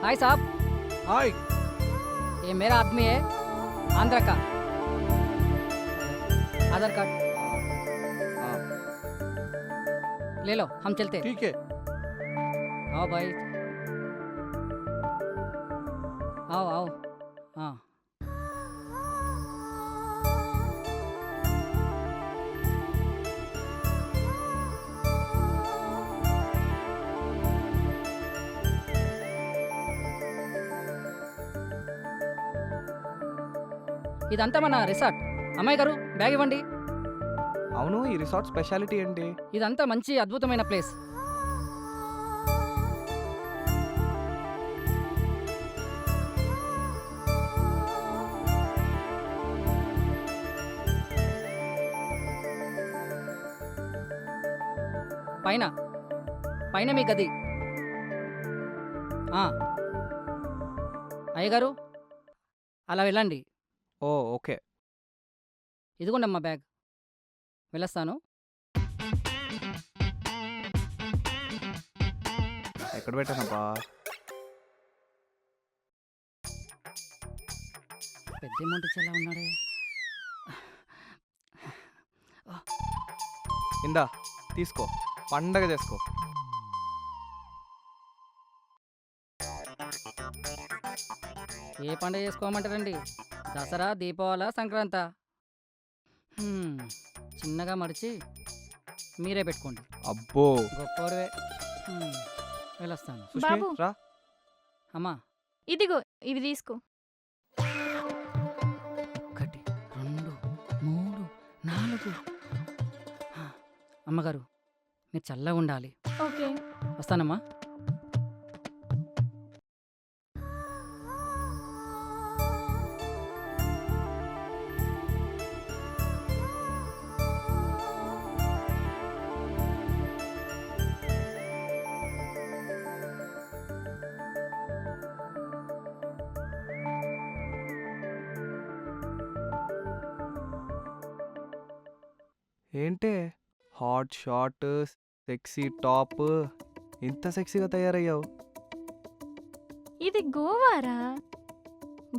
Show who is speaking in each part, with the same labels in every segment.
Speaker 1: हाय साहब।
Speaker 2: हाय।
Speaker 1: ये मेरा आदमी है, आंध्र का। आधार कार्ड ले लो, हम चलते।
Speaker 2: ठीक है।
Speaker 1: आओ भाई, आओ आओ। हाँ ఇదంతా మన రిసార్ట్. అమ్మాయి గారు బ్యాగ్ ఇవ్వండి.
Speaker 2: అవును, ఈ రిసార్ట్ స్పెషాలిటీ ఏంటి?
Speaker 1: ఇదంతా మంచి అద్భుతమైన ప్లేస్. పైన పైన మీ గది. అయ్యగారు అలా వెళ్ళండి.
Speaker 2: ఓ ఓకే.
Speaker 1: ఇదిగోండి అమ్మా బ్యాగ్. వెళ్ళొస్తాను.
Speaker 2: ఎక్కడ పెట్టానబ్బా?
Speaker 1: పెద్ద అమౌంట్ ఇచ్చేలా ఉన్నాడే.
Speaker 2: ఇందా తీసుకో, పండగ చేసుకో.
Speaker 1: ఏ పండుగ చేసుకోమంటారండి? దసరా, దీపావళి, సంక్రాంత? చిన్నగా మడిచి మీరే పెట్టుకోండి.
Speaker 2: అబ్బో
Speaker 1: గొప్పవాడివే. వెళ్ళొస్తాను.
Speaker 2: సుష్మి,
Speaker 3: బాబు.
Speaker 2: రా.
Speaker 1: అమ్మా
Speaker 3: ఇదిగో ఇవి తీసుకో.
Speaker 1: 1 2 3 4. అమ్మగారు మీరు చల్లగా ఉండాలి.
Speaker 3: ఓకే.
Speaker 1: వస్తానమ్మా.
Speaker 2: ఏంటే హాట్ షార్ట్, సెక్సీ టాప్, ఇంత సెక్సీగా తయారయ్యావు?
Speaker 3: ఇది గోవారా?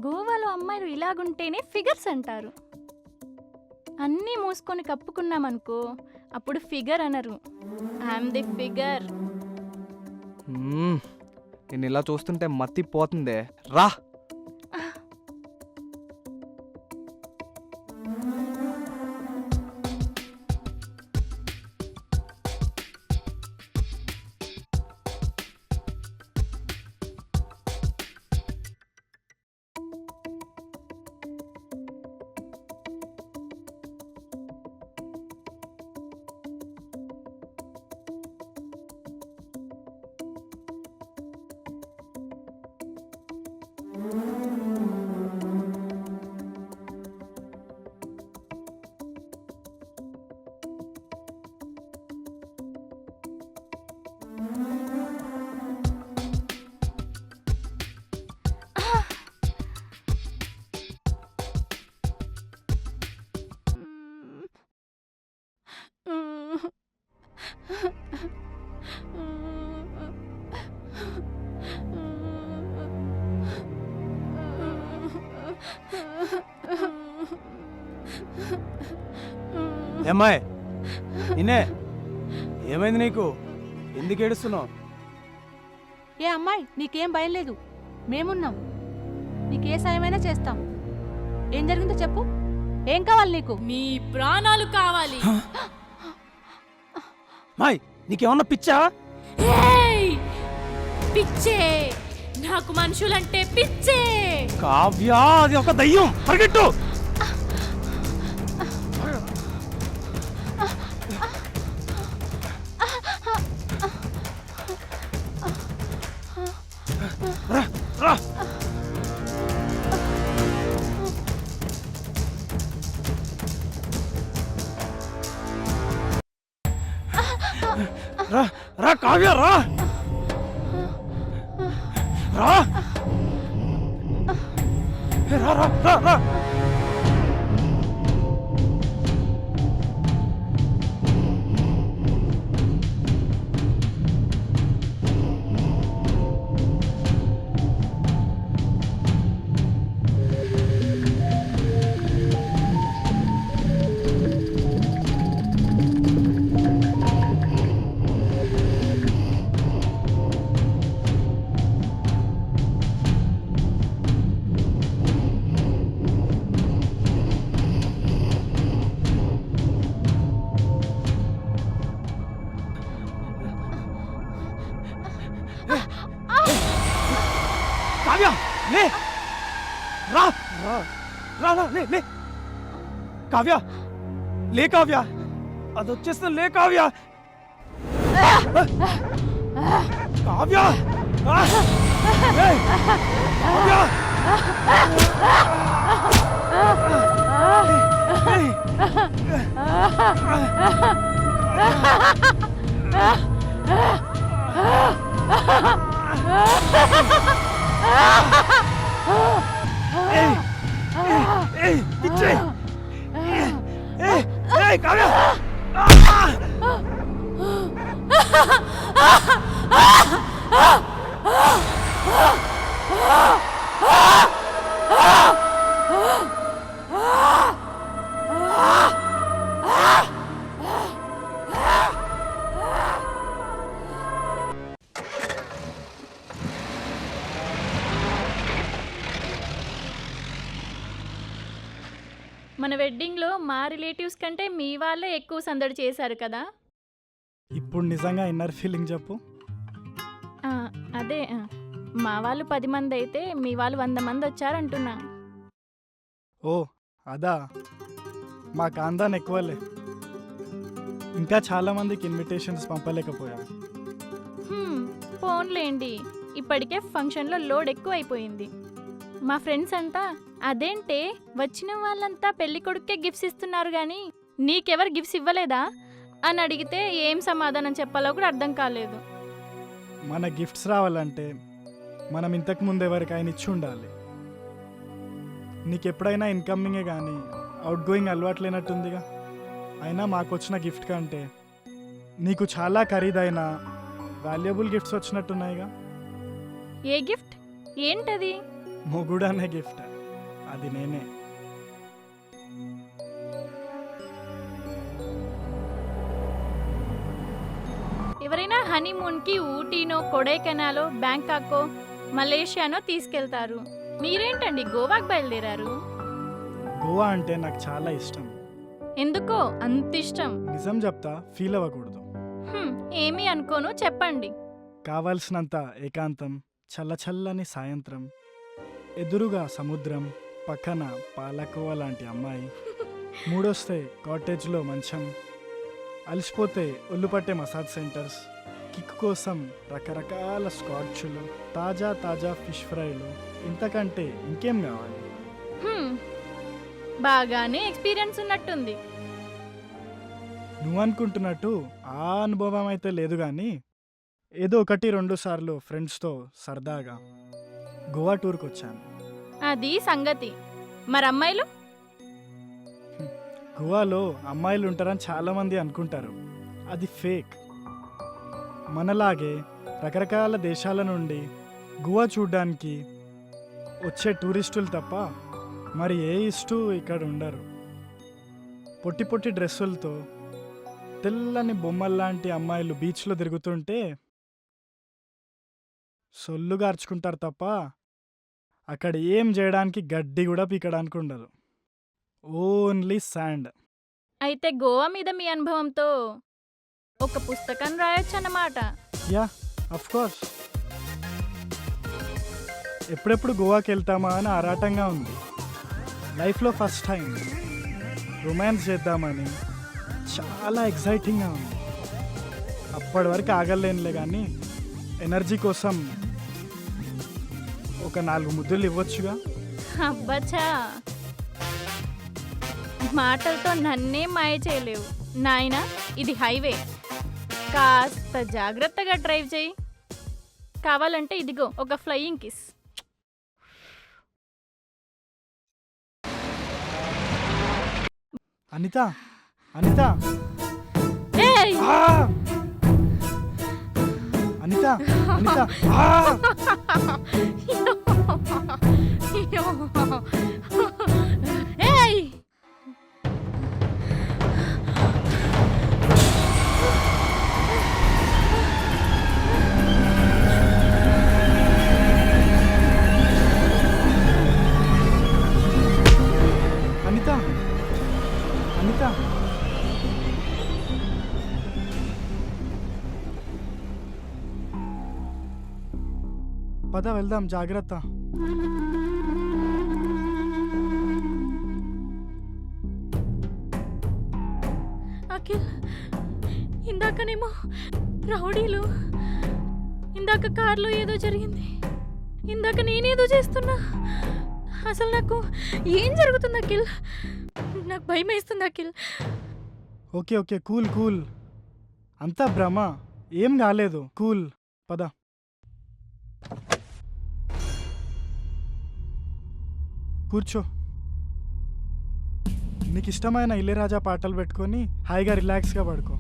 Speaker 3: గోవాలో అమ్మాయిలు ఇలాగుంటేనే ఫిగర్స్ అంటారు. అన్నీ మూసుకొని కప్పుకున్నామనుకో, అప్పుడు ఫిగర్ అనరు. I'm the figure.
Speaker 2: నేను ఇలా చూస్తుంటే మత్తి పోతుందే. రా.
Speaker 4: ఏమ్మాయి, నిన్నే ఏమైంది? నీకు ఎందుకు ఏడుస్తున్నావు?
Speaker 5: ఏ అమ్మాయి, నీకేం భయం లేదు, మేమున్నాం. నీకే సాయమైనా చేస్తాం. ఏం జరిగిందో చెప్పు. ఏం కావాలి నీకు?
Speaker 6: నీ ప్రాణాలు కావాలి.
Speaker 4: మాయ్, నీకేమన్నా పిచ్చా?
Speaker 6: ఏయ్! పిచ్చే, నాకు మనుషులంటే పిచ్చే.
Speaker 4: కావ్య, అది ఒక దయ్యం. పరిగెట్టు. రా. రా రా కావ్య, రా రా రా రా రా. రా లే లే కావ్య లే కావ్య అది వచ్చేస్తా లే కావ్య కావ్య ఏయ్! కావ్య ఏయ్! ఏయ్! ఏయ్! పిచ్చే! ఏయ్ కావ్య
Speaker 3: మన వెడ్డింగ్లో మా రిలేటివ్స్ కంటే మీ వాళ్ళే ఎక్కువ సందడి చేశారు కదా.
Speaker 7: ఇప్పుడు నిజంగా ఇన్నర్ ఫీలింగ్ చెప్పు.
Speaker 3: ఆ, అదే మా వాళ్ళు 10 మంది అయితే మీ వాళ్ళు 100 మంది వచ్చారంటున్నా.
Speaker 7: ఓ అదా, మా కాందాన్ ఎక్కువలే. ఇంకా చాలా మందికి ఇన్విటేషన్స్ పంపలేకపోయాం.
Speaker 3: ఫోన్లేండి, ఇప్పటికే ఫంక్షన్లో లోడ్ ఎక్కువ అయిపోయింది. మా ఫ్రెండ్స్ అంతా అదేంటే వచ్చిన వాళ్ళంతా పెళ్లి కొడుకే గిఫ్ట్స్ ఇస్తున్నారు కానీ నీకెవరు గిఫ్ట్స్ ఇవ్వలేదా అని అడిగితే ఏం సమాధానం చెప్పాలో కూడా అర్థం కాలేదు.
Speaker 7: మన గిఫ్ట్స్ రావాలంటే మనం ఇంతకు ముందు ఎవరికైనా ఇచ్చి ఉండాలి. నీకు ఎప్పుడైనా ఇన్కమింగే కానీ అవుట్ గోయింగ్ అలవాటు లేనట్టుందిగా. అయినా మాకు వచ్చిన గిఫ్ట్ కంటే నీకు చాలా ఖరీదైన వాల్యుబుల్ గిఫ్ట్స్ వచ్చినట్టున్నాయిగా.
Speaker 3: ఏ గిఫ్ట్? ఏంటది?
Speaker 7: మొగుడు అనే గిఫ్ట్, అది నేనే.
Speaker 3: ఎవరైనా హనీమూన్కి ఊటీనో కొడైకెనాలో బ్యాంకాకో మలేషియానో తీసుకెళ్తారు. మీరేంటండి గోవాకి బయలుదేరారు?
Speaker 7: గోవా అంటే నాకు చాలా ఇష్టం.
Speaker 3: ఎందుకో అంత ఇష్టం?
Speaker 7: నిజం చెప్తా, ఫీల్ అవ్వకూడదు.
Speaker 3: ఏమీ అనుకోను, చెప్పండి.
Speaker 7: కావాల్సినంత ఏకాంతం, చల్లచల్లని సాయంత్రం, ఎదురుగా సముద్రం, పక్కన పాలకోవా లాంటి అమ్మాయి, మూడొస్తే కాటేజ్లో మంచం, అలసిపోతే ఒళ్ళు పట్టే మసాజ్ సెంటర్స్, కిక్ కోసం రకరకాల స్కాచ్లు, తాజా తాజా ఫిష్ ఫ్రైలు, ఇంతకంటే ఇంకేం కావాలి?
Speaker 3: బాగానే ఎక్స్పీరియన్స్ ఉన్నట్టుంది.
Speaker 7: నువ్వు అనుకుంటున్నట్టు ఆ అనుభవం అయితే లేదు కానీ ఏదో 1-2 సార్లు ఫ్రెండ్స్తో సరదాగా గోవా టూర్కి వచ్చాను.
Speaker 3: అది సంగతి. మరి అమ్మాయిలు?
Speaker 7: గోవాలో అమ్మాయిలు ఉంటారని చాలామంది అనుకుంటారు, అది ఫేక్. మనలాగే రకరకాల దేశాల నుండి గోవా చూడ్డానికి వచ్చే టూరిస్టులు తప్ప మరి ఏ ఇష్టూ ఇక్కడ ఉండరు. పొట్టి పొట్టి డ్రెస్సులతో తెల్లని బొమ్మల్లాంటి అమ్మాయిలు బీచ్లో తిరుగుతుంటే సొల్లు గార్చుకుంటారు తప్ప అక్కడ ఏం చేయడానికి గడ్డి కూడా పీకడానికి ఉండదు, ఓన్లీ శాండ్.
Speaker 3: అయితే గోవా మీద మీ అనుభవంతో ఒక పుస్తకం రాయొచ్చు అన్నమాట.
Speaker 7: Yeah, of course. ఎప్పుడెప్పుడు గోవాకి వెళ్తామా అని ఆరాటంగా ఉంది. లైఫ్లో ఫస్ట్ టైం రొమాన్స్ చేద్దామని చాలా ఎక్సైటింగ్గా ఉంది. అప్పటి వరకు ఆగలేనులే కానీ ఎనర్జీ కోసం ఒక 4 ముద్దులు ఇవ్వచ్చుగా.
Speaker 3: అబ్బచ్చా, మాటలతో నన్నే మాయ చేయలేవు నాయనా. ఇది హైవే, కాస్త జాగ్రత్తగా డ్రైవ్ చేయి. కావాలంటే ఇదిగో ఒక ఫ్లయింగ్ కిస్.
Speaker 7: అనిత, అనిత,
Speaker 3: ఏయ్!
Speaker 7: అనిత, అనిత.
Speaker 3: ఏయ్!
Speaker 7: అనిత, అనిత. పద వెళ్దాం, జాగ్రత్త.
Speaker 3: ఇందాకనేమో రౌడీలు, ఇందాక కార్లో ఏదో జరిగింది, ఇందాక నేనేదో చేస్తున్నా. అసలు నాకు ఏం జరుగుతుంది అఖిల్? నాకు భయం వేస్తుంది Akhil.
Speaker 7: Okay okay cool cool, అంతా భ్రమ, ఏం కాలేదు, కూల్. పద. కూర్చో. నీకు ఇష్టమైన ఇళయరాజా పాటలు పెట్టుకొని హాయిగా రిలాక్స్గా పడుకో.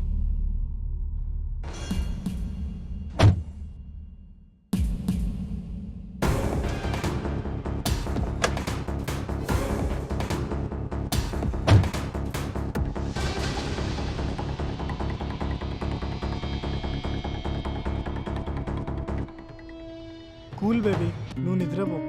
Speaker 7: కూల్ బేబీ, నువ్వు నిద్రపో.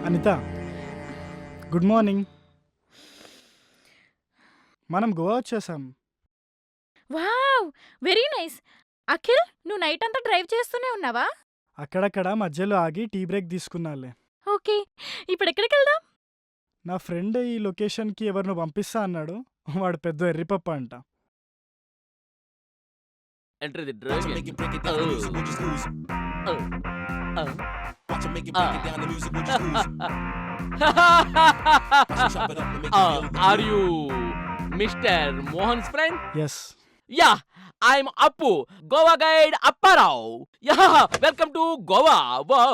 Speaker 7: Anitha, good morning. మనం గోవా వచ్చేసాం.
Speaker 3: Wow, very nice. అఖిల్, నువ్వు నైట్ అంతా డ్రైవ్ చేస్తూనే ఉన్నావా?
Speaker 7: అక్కడక్కడ మధ్యలో ఆగి టీ బ్రేక్ తీసుకున్నాలే.
Speaker 3: ఓకే, ఇప్పుడు ఎక్కడికి వెళ్దాం?
Speaker 7: నా ఫ్రెండ్ ఈ లొకేషన్కి ఎవరినో పంపిస్తా అన్నాడు. వాడు పెద్ద ఎర్రిపప్ప అంట.
Speaker 8: Enter the drug. Watch make it break it down. The music will just lose. Watch make it break it down. The music will just lose. Chop it up and make it feel. Are you Mr. Mohan's friend?
Speaker 7: Yes.
Speaker 8: Yeah, I'm Appu, Goa guide Apparao. Yeah, welcome to Goa. Wow.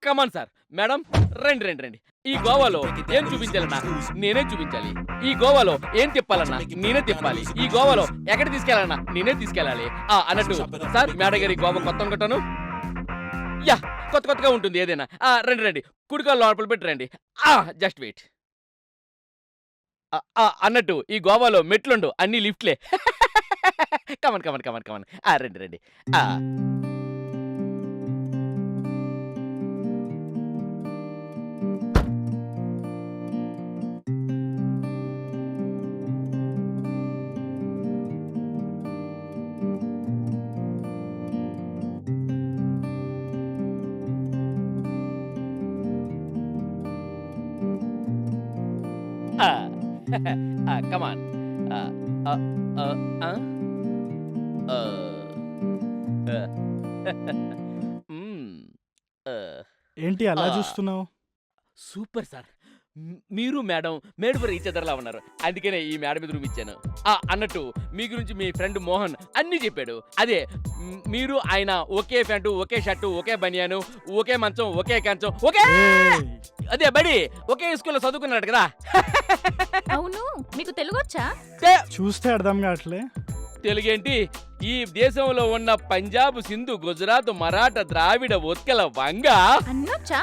Speaker 8: Come on, sir. Madam, రండి. ఈ గోవాలో ఏం చూపించాలన్నా నేనే చూపించాలి. ఈ గోవాలో ఏం తిప్పాలన్నా నేనే తిప్పాలి. ఈ గోవాలో ఎక్కడ తీసుకెళ్ళాలన్నా నేనే తీసుకెళ్ళాలి. అన్నట్టు సార్, మేడ గారి గోవా కొత్త అనుకుంటాను. యా, కొత్తగా ఉంటుంది ఏదైనా. రండి, కుడికాలు లోపల పెట్టి రండి. Just wait. అన్నట్టు ఈ గోవాలో మెట్లుండు, అన్ని లిఫ్ట్లే. కమన్. రండి. Come on.
Speaker 7: ఏంటి అలా చూస్తున్నావు?
Speaker 8: సూపర్ సార్, మీరు మేడం మేడ్ ఫర్ ఈచ్ అదర్లా ఉన్నారు. అందుకనే ఈ మేడ మీద రూమ్ ఇచ్చాను. అన్నట్టు మీ గురించి మీ ఫ్రెండ్ మోహన్ అన్నీ చెప్పాడు. అదే మీరు ఆయన ఒకే ప్యాంటు, ఒకే షర్టు, ఒకే బనియాను, ఒకే మంచం, ఒకే కంచం, ఒకే అదే బడి ఒకే స్కూల్లో చదువుకున్నాడు కదా.
Speaker 3: అవును, మీకు తెలుగు వచ్చా?
Speaker 7: చూస్తే అర్థం కావట్లే.
Speaker 8: తెలుగేంటి, ఈ దేశంలో ఉన్న పంజాబ్, సింధు, గుజరాత్, మరాఠా, ద్రావిడ, ఉత్కల, వంగ
Speaker 3: అన్నొచ్చా?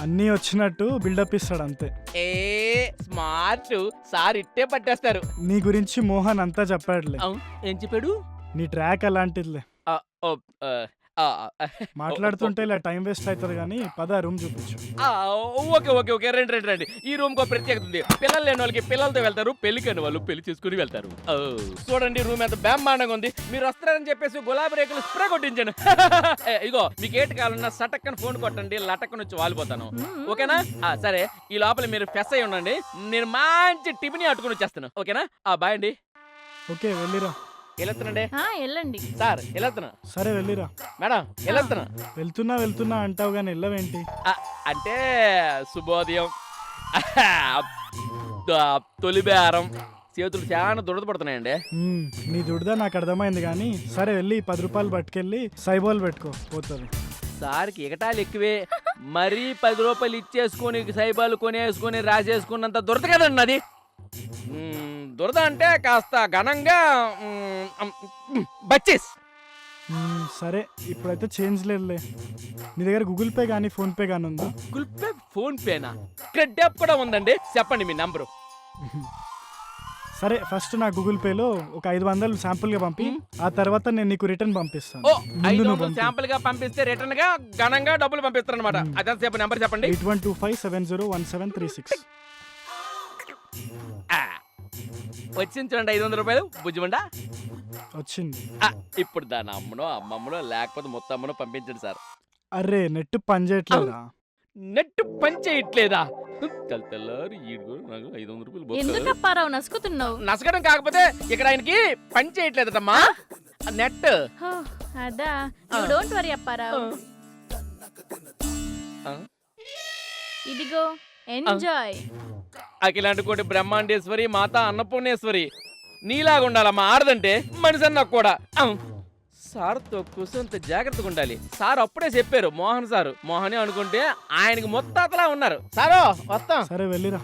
Speaker 7: అన్నీ వచ్చినట్టు బిల్డప్ ఇస్తాడు అంతే.
Speaker 8: స్మార్ట్ సార్, ఇట్టే పట్టేస్తారు.
Speaker 7: నీ గురించి మోహన్ అంతా చెప్పాడులే.
Speaker 8: ఏం చెప్పాడు?
Speaker 7: నీ ట్రాక్ అలాంటిదిలే. మాట్లాడుతుంటే ఇలా టైం వేస్ట్ అవుతుంది కానీ పద రూమ్ చూపించు.
Speaker 8: ఓకే, రండి. ఈ రూమ్ కో ప్రత్యేకత ఉంది. పిల్లలు లేని వాళ్ళకి పిల్లలతో వెళ్తారు, పెళ్లి కాని వాళ్ళు పెళ్లి చేసుకుని వెళ్తారు. చూడండి రూమ్ ఎంత బ్రహ్మాండంగా ఉంది. మీరు వస్తారని చెప్పేసి గులాబీ రేకులు స్ప్రే కొట్టించాను. ఇగో మీకు ఏటి కావాలన్నా సటక్కని ఫోన్ కొట్టండి, లటక్కన వచ్చి వాలిపోతాను. ఓకేనా? సరే, ఈ లోపల మీరు ఫ్రెష్ అయి ఉండండి. నేను మంచి టిఫిన్ అట్టుకుని వచ్చేస్తాను. ఓకేనా? బాయ్ అండి.
Speaker 7: ఓకే, వెళ్ళిరా.
Speaker 8: వెళ్ళొస్తానండి.
Speaker 3: వెళ్ళండి
Speaker 8: సార్, వెళ్ళొస్తున్నా.
Speaker 7: సరే వెళ్ళిరా.
Speaker 8: మేడం, వెళ్ళొస్తున్నా.
Speaker 7: వెళ్తున్నా అంటావు కానీ వెళ్ళవేంటి?
Speaker 8: అంటే శుభోదయం, తొలి బేరం, చేతులు చాలా దురదపడుతున్నాయండి.
Speaker 7: నీ దుడదా నాకు అర్థమైంది కానీ సరే వెళ్ళి 10 రూపాయలు పట్టుకెళ్ళి సైబోల్ పెట్టుకో, పోతుంది.
Speaker 8: సార్కి ఎగటాలు ఎక్కువే. మరీ 10 రూపాయలు ఇచ్చేసుకొని సైబాలు కొనేసుకొని రాసేసుకున్నంత దురద కదండి అది. దురద అంటే కాస్త ఘనంగా బచ్చేస్.
Speaker 7: సరే ఇప్పుడైతే చేంజ్ లేదులే. నీ దగ్గర గూగుల్ పే కానీ ఫోన్పే కానీ ఉందా?
Speaker 8: గూగుల్ పే ఫోన్ పేనా? క్రెడిట్ యాప్ కూడా ఉందండి. చెప్పండి మీ నంబరు.
Speaker 7: సరే ఫస్ట్ నా గూగుల్ పేలో ఒక 500 శాంపుల్గా పంపి, ఆ తర్వాత నేను నీకు రిటర్న్ పంపిస్తాను.
Speaker 8: ఓ
Speaker 7: ముందు నువ్వు
Speaker 8: 500 శాంపుల్ గా పంపిస్తే రిటర్న్ గా ఘనంగా డబ్బులు పంపిస్తారు అనమాట. అదే చెప్పండి, నంబర్ చెప్పండి.
Speaker 7: 8125701736.
Speaker 8: ఆ, వచ్చింది చూడండి 500 రూపాయలు బుజ్జిమండా.
Speaker 7: వచ్చింది.
Speaker 8: ఇప్పుడు దాని అమ్మనో అమ్మమ్మనో లేకపోతే మొత్తమ్మనో పంపించండి సార్.
Speaker 7: అరే నెట్ పని చేయట్లేదా?
Speaker 8: నెట్ పని చేయట్లేదా? తెల్లారు ఈడు నాకు 500 రూపాయలు బొక్క.
Speaker 3: ఎందుకు అప్పారావు నసుకుతున్నావు?
Speaker 8: నసగడం కాకపోతే ఇక్కడ ఆయనకి పని చేయట్లేదమ్మా నెట్.
Speaker 3: హో, అదా యూ డోంట్ వరీ అప్పారావు. ఇదిగో ఎంజాయ్.
Speaker 8: అఖిలాంటి కోటి బ్రహ్మాండేశ్వరి మాత అన్నపూర్ణేశ్వరి నీలాగా ఉండాలమ్మా. ఆడదంటే మనిషి అన్న కూడా. సార్తో కూసంత జాగ్రత్తగా ఉండాలి. సార్ అప్పుడే చెప్పారు, మోహన్ సారు. మోహనే అనుకుంటే ఆయనకి మొత్తాతలా ఉన్నారు. సారో వస్తాం.
Speaker 7: సరే వెళ్ళిరా.